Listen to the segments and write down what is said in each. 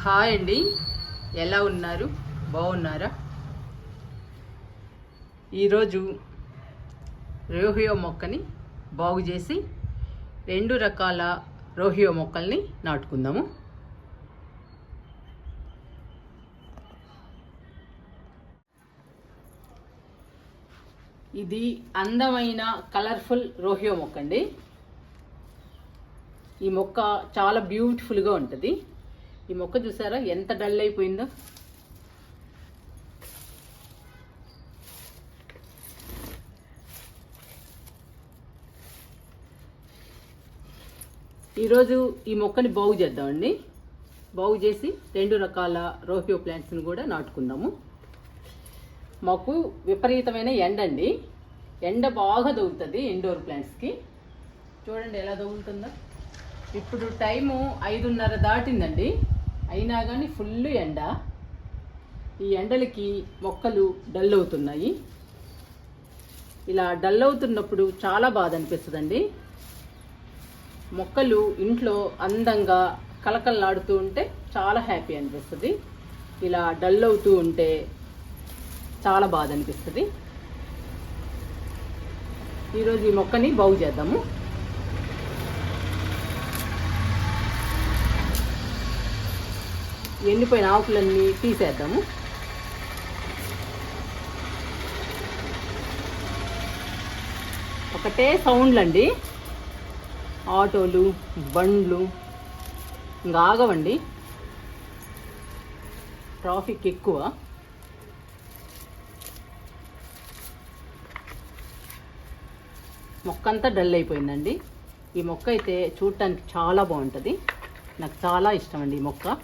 Hi అండి, ఎలా ఉన్నారు? బాగున్నారా? ఈరోజు రోహియో మొక్కని బాగు చేసి 2 రకాల రోహియో మొక్కల్ని నాటుకుందాము. ఇది అందమైన కలర్ఫుల్ రోహియో మొక్క అండి. ఈ మొక్క చాలా బ్యూటిఫుల్గా ఉంటుంది. ఈ మొక్క చూసారా ఎంత డల్ అయిపోయిందో. ఈరోజు ఈ మొక్కని బాగు చేద్దామండి. బాగు చేసి 2 రకాల రోహియో ప్లాంట్స్ని కూడా నాటుకుందాము. మాకు విపరీతమైన ఎండ అండి. ఎండ బాగా తగులుతుంది ఇండోర్ ప్లాంట్స్కి. చూడండి ఎలా తగులుతుందో. ఇప్పుడు టైము 5:30 దాటిందండి, అయినా కానీ ఫుల్ ఎండ. ఈ ఎండలకి మొక్కలు డల్ అవుతున్నాయి. ఇలా డల్ అవుతున్నప్పుడు చాలా బాధ అనిపిస్తుందండి. మొక్కలు ఇంట్లో అందంగా కలకలలాడుతూ ఉంటే చాలా హ్యాపీ అనిపిస్తుంది. ఇలా డల్ అవుతూ ఉంటే చాలా బాధ అనిపిస్తుంది. ఈరోజు ఈ మొక్కని బాగు చేద్దాము. ఎండిపోయిన ఆకులన్నీ తీసేద్దాము. ఒకటే సౌండ్లు అండి, ఆటోలు బండ్లు ఇంకా ఆగవండి. ట్రాఫిక్ ఎక్కువ. మొక్క అంతా డల్ అయిపోయిందండి. ఈ మొక్క అయితే చూడటానికి చాలా బాగుంటుంది. నాకు చాలా ఇష్టం అండి ఈ మొక్క.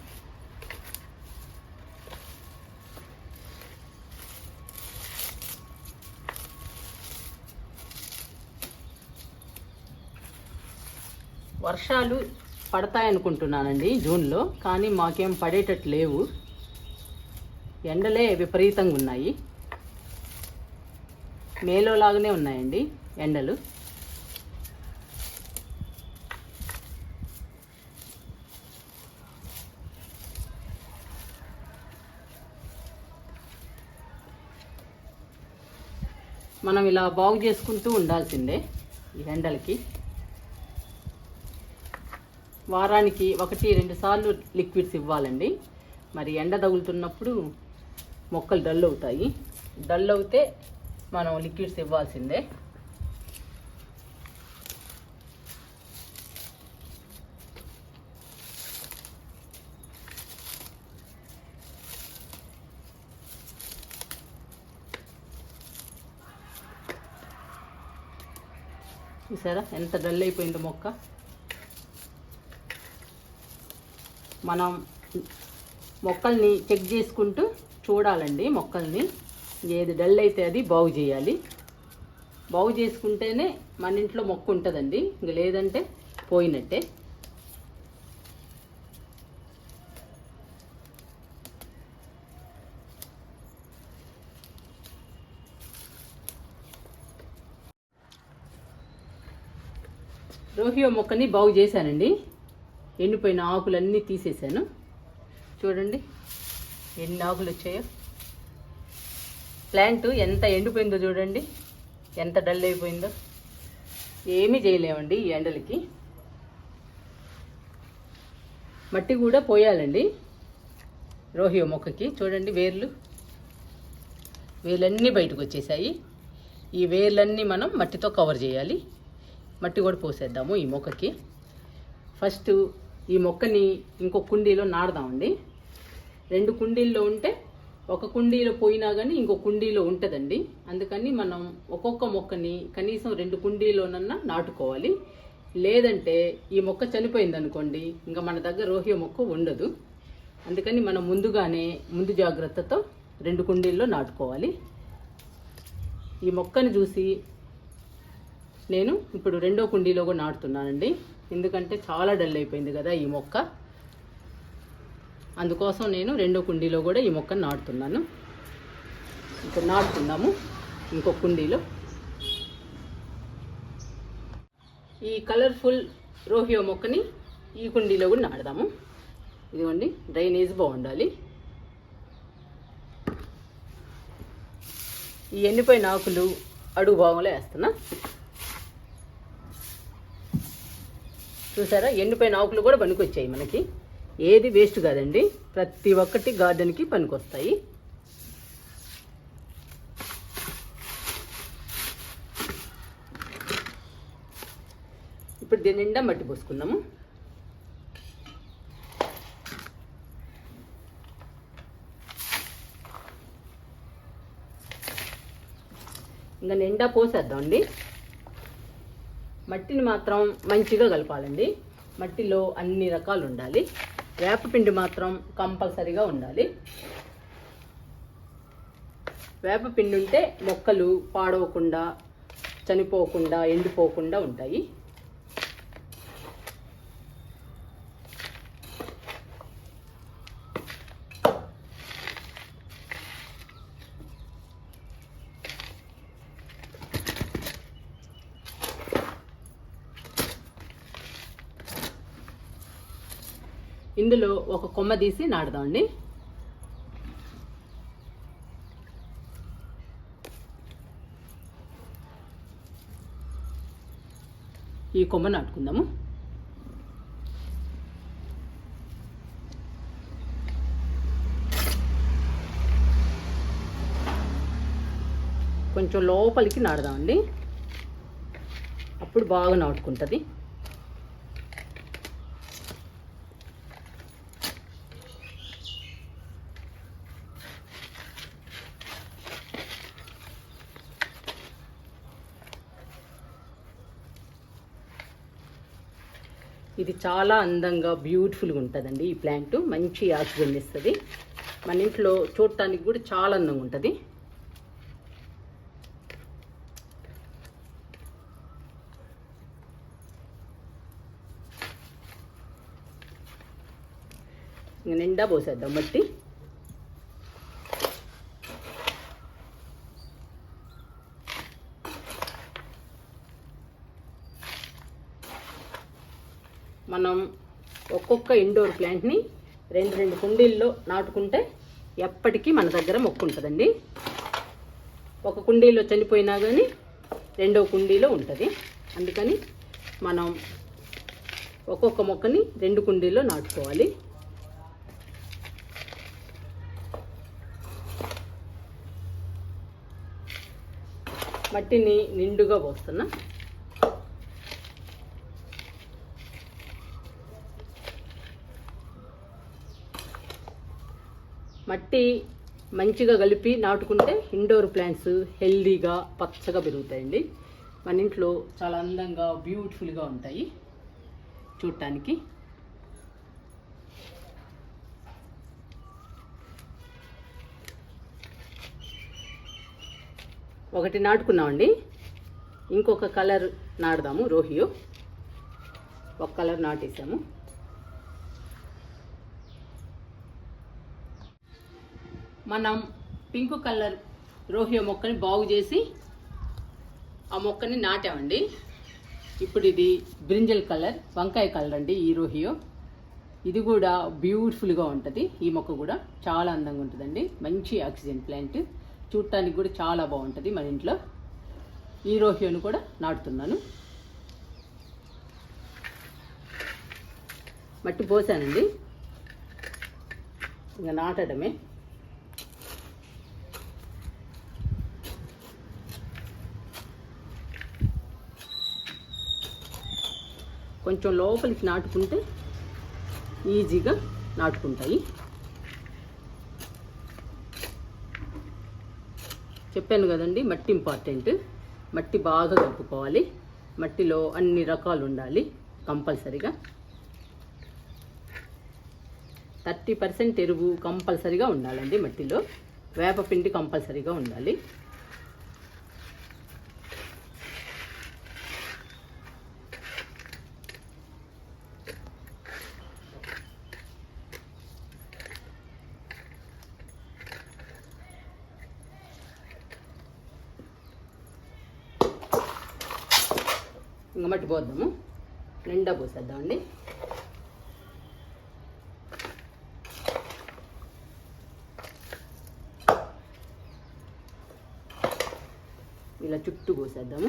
వర్షాలు పడతాయనుకుంటున్నానండి జూన్లో, కానీ మాకేం పడేటట్టు లేవు. ఎండలే విపరీతంగా ఉన్నాయి. మేలో లాగానే ఉన్నాయండి ఎండలు. మనం ఇలా బాగు చేసుకుంటూ ఉండాల్సిందే ఈ ఎండలకి. వారానికి 1-2 సార్లు లిక్విడ్స్ ఇవ్వాలండి. మరి ఎండ తగులుతున్నప్పుడు మొక్కలు డల్ అవుతాయి. డల్ అవుతే మనం లిక్విడ్స్ ఇవ్వాల్సిందే. చూసారా ఎంత డల్ అయిపోయిందో మొక్క. మనం మొక్కల్ని చెక్ చేసుకుంటూ చూడాలండి. మొక్కల్ని ఏది డల్ అయితే అది బాగు చేయాలి. బాగు చేసుకుంటేనే మన ఇంట్లో మొక్క ఉంటుందండి, ఇంక లేదంటే పోయినట్టే. రోహియో మొక్కని బాగు చేశానండి. ఎండిపోయిన ఆకులన్నీ తీసేసాను. చూడండి ఎన్ని ఆకులు వచ్చాయో. ప్లాంట్ ఎంత ఎండిపోయిందో చూడండి, ఎంత డల్ అయిపోయిందో. ఏమీ చేయలేమండి ఈ ఎండలకి. మట్టి కూడా పోయాలండి రోహియో మొక్కకి. చూడండి వేర్లన్నీ బయటకు వచ్చేసాయి. ఈ వేర్లన్నీ మనం మట్టితో కవర్ చేయాలి. మట్టి కూడా పోసేద్దాము ఈ మొక్కకి. ఫస్ట్ ఈ మొక్కని ఇంకో కుండీలో నాడదామండి. 2 కుండీల్లో ఉంటే ఒక కుండీలో పోయినా కానీ ఇంకో కుండీలో ఉంటుందండి. అందుకని మనం ఒక్కొక్క మొక్కని కనీసం 2 కుండీలోనన్నా నాటుకోవాలి. లేదంటే ఈ మొక్క చనిపోయింది అనుకోండి, ఇంకా మన దగ్గర రోహియో మొక్క ఉండదు. అందుకని మనం ముందు జాగ్రత్తతో 2 కుండీల్లో నాటుకోవాలి. ఈ మొక్కని చూసి నేను ఇప్పుడు 2వ కుండీలో కూడా నాటుతున్నానండి. ఎందుకంటే చాలా డల్ అయిపోయింది కదా ఈ మొక్క. అందుకోసం నేను 2వ కుండీలో కూడా ఈ మొక్కను నాటుతున్నాను. ఇప్పుడు నాటుకుందాము ఇంకో కుండీలో. ఈ కలర్ఫుల్ రోహియో మొక్కని ఈ కుండీలో కూడా నాటుదాము. ఇదిగోండి డ్రైనేజ్ బాగుండాలి. ఈ ఎండిపోయిన ఆకులు అడుగు భాగంలో వేస్తున్నా. చూసారా, ఎండిపోయిన ఆకులు కూడా పనికొచ్చాయి. మనకి ఏది వేస్ట్ కాదండి, ప్రతి ఒక్కటి గార్డెన్కి పనికొస్తాయి. ఇప్పుడు దీని నిండా మట్టి పోసుకుందాము. ఇంకా నిండా పోసేద్దామండి. మట్టిని మాత్రం మంచిగా కలపాలండి. మట్టిలో అన్ని రకాలు ఉండాలి. వేపపిండి మాత్రం కంపల్సరీగా ఉండాలి. వేపపిండి ఉంటే మొక్కలు పాడవకుండా, చనిపోకుండా, ఎండిపోకుండా ఉంటాయి. ఇందులో ఒక కొమ్మ తీసి నాటుదామండి. ఈ కొమ్మ నాటుకుందాము. కొంచెం లోపలికి నాటుదామండి, అప్పుడు బాగా నాటుకుంటుంది. ఇది చాలా అందంగా బ్యూటిఫుల్గా ఉంటుందండి. ఈ ప్లాంట్ మంచి ఆక్సిజన్ ఇస్తుంది. మన ఇంట్లో చూడటానికి కూడా చాలా అందంగా ఉంటుంది. నిండా పోసేద్దాం మట్టి. మనం ఒక్కొక్క ఇండోర్ ప్లాంట్ని 2 కుండీల్లో నాటుకుంటే ఎప్పటికీ మన దగ్గర మొక్క ఉంటుందండి. ఒక కుండీలో చనిపోయినా కానీ రెండవ కుండీలో ఉంటుంది. అందుకని మనం ఒక్కొక్క మొక్కని 2 కుండీల్లో నాటుకోవాలి. మట్టిని నిండుగా పోస్తున్నా. మట్టి మంచిగా కలిపి నాటుకుంటే ఇండోర్ ప్లాంట్స్ హెల్దీగా పచ్చగా పెరుగుతాయండి. మన ఇంట్లో చాలా అందంగా బ్యూటిఫుల్గా ఉంటాయి చూడటానికి. ఒకటి నాటుకున్నామండి, ఇంకొక కలర్ నాటుదాము. రోహియో ఒక కలర్ నాటేసాము. మనం పింక్ కలర్ రోహియో మొక్కని బాగు చేసి ఆ మొక్కని నాటామండి. ఇప్పుడు ఇది బ్రింజల్ కలర్, వంకాయ కలర్ అండి ఈ రోహియో. ఇది కూడా బ్యూటిఫుల్గా ఉంటుంది. ఈ మొక్క కూడా చాలా అందంగా ఉంటుందండి. మంచి ఆక్సిజన్ ప్లాంట్, చూడటానికి కూడా చాలా బాగుంటుంది మన ఇంట్లో. ఈ రోహియోను కూడా నాటుతున్నాను. మట్టి పోసానండి, ఇంకా నాటడమే. కొంచెం లోపలికి నాటుకుంటే ఈజీగా నాటుకుంటాయి. చెప్పాను కదండి, మట్టి ఇంపార్టెంట్. మట్టి బాగా కలుపుకోవాలి. మట్టిలో అన్ని రకాలు ఉండాలి కంపల్సరిగా. 30% ఎరువు కంపల్సరిగా ఉండాలండి మట్టిలో. వేపపిండి కంపల్సరిగా ఉండాలి. ఇంకా మట్టి పోద్దాము, నిండా పోసేద్దామండి. ఇలా చుట్టూ పోసేద్దాము.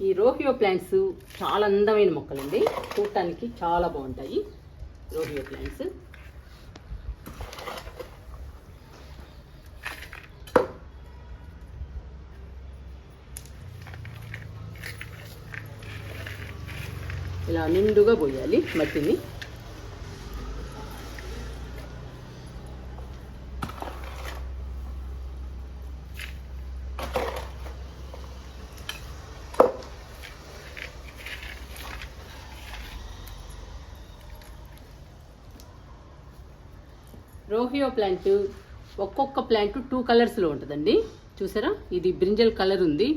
ఈ రోహియో ప్లాంట్స్ చాలా అందమైన మొక్కలండి, చూడటానికి చాలా బాగుంటాయి రోహియో ప్లాంట్స్. ఇలా నిండుగా పోయాలి మట్టిని. రోహియో ప్లాంట్ ఒక్కొక్క ప్లాంట్ 2 కలర్స్లో ఉంటుందండి. చూసారా, ఇది బ్రింజల్ కలర్ ఉంది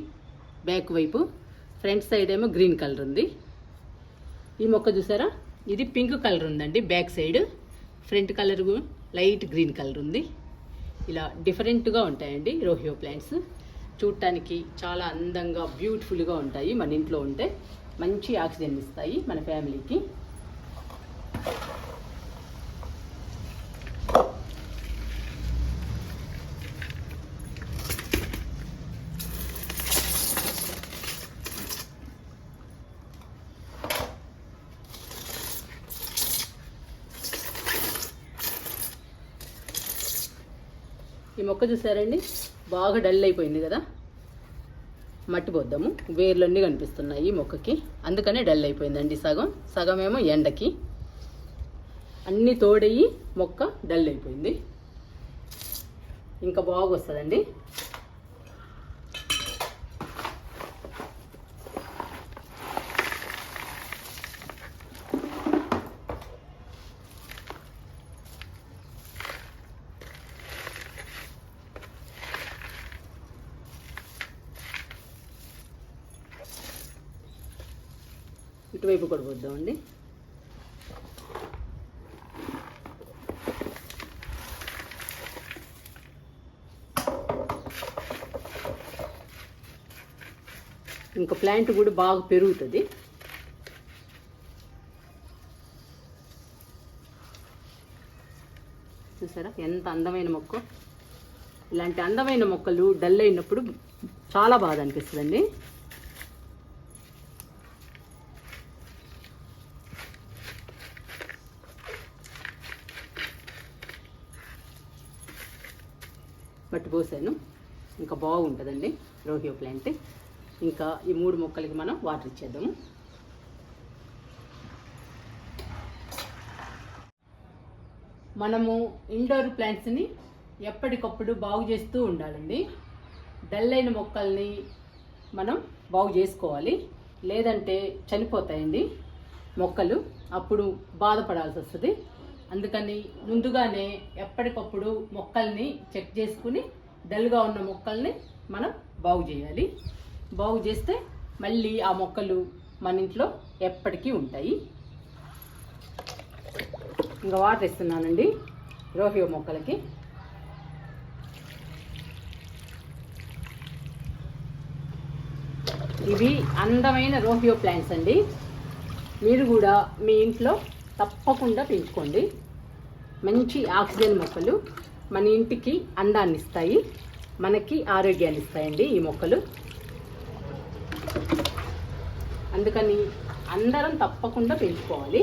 బ్యాక్ వైపు, ఫ్రంట్ సైడ్ ఏమో గ్రీన్ కలర్ ఉంది. ఈ మొక్క చూసారా, ఇది పింక్ కలర్ ఉందండి back side, front colour light green colour ఉంది. ఇలా డిఫరెంట్గా ఉంటాయండి రోహియో ప్లాంట్స్. చూడటానికి చాలా అందంగా బ్యూటిఫుల్గా ఉంటాయి. మన ఇంట్లో ఉంటే మంచి ఆక్సిజన్ ఇస్తాయి మన ఫ్యామిలీకి. ఈ మొక్క చూసారండి, బాగా డల్ అయిపోయింది కదా, మట్టి పోద్దాము. వేర్లన్నీ కనిపిస్తున్నాయి మొక్కకి, అందుకనే డల్ అయిపోయిందండి. సగం ఏమో ఎండకి, అన్నీ తోడయ్యి మొక్క డల్ అయిపోయింది. ఇంకా బాగా వస్తుందండి. ఇటువైపు కూడా పోద్దామండి. ఇంకా ప్లాంట్ కూడా బాగా పెరుగుతుంది. చూసారా ఎంత అందమైన మొక్క. ఇలాంటి అందమైన మొక్కలు డల్ అయినప్పుడు చాలా బాధ అనిపిస్తుందండి. మట్టి పోసాను, ఇంకా బాగుంటుందండి రోహియో ప్లాంట్. ఇంకా ఈ 3 మొక్కలకి మనం వాటర్ ఇచ్చేద్దాము. మనము ఇండోర్ ప్లాంట్స్ని ఎప్పటికప్పుడు బాగు చేస్తూ ఉండాలండి. డల్ అయిన మొక్కల్ని మనం బాగు చేసుకోవాలి, లేదంటే చనిపోతాయండి మొక్కలు, అప్పుడు బాధపడాల్సి వస్తుంది. అందుకని ముందుగానే ఎప్పటికప్పుడు మొక్కల్ని చెక్ చేసుకుని డల్గా ఉన్న మొక్కల్ని మనం బాగు చేయాలి. బాగు చేస్తే మళ్ళీ ఆ మొక్కలు మన ఇంట్లో ఎప్పటికీ ఉంటాయి. ఇంకా వాటర్ ఇస్తున్నానండి రోహియో మొక్కలకి. ఇవి అందమైన రోహియో ప్లాంట్స్ అండి. మీరు కూడా మీ ఇంట్లో తప్పకుండా పెంచుకోండి. మంచి ఆక్సిజన్ మొక్కలు మన ఇంటికి అందాన్ని ఇస్తాయి, మనకి ఆరోగ్యాన్ని ఇస్తాయండి ఈ మొక్కలు. అందుకని అందరం తప్పకుండా పెంచుకోవాలి.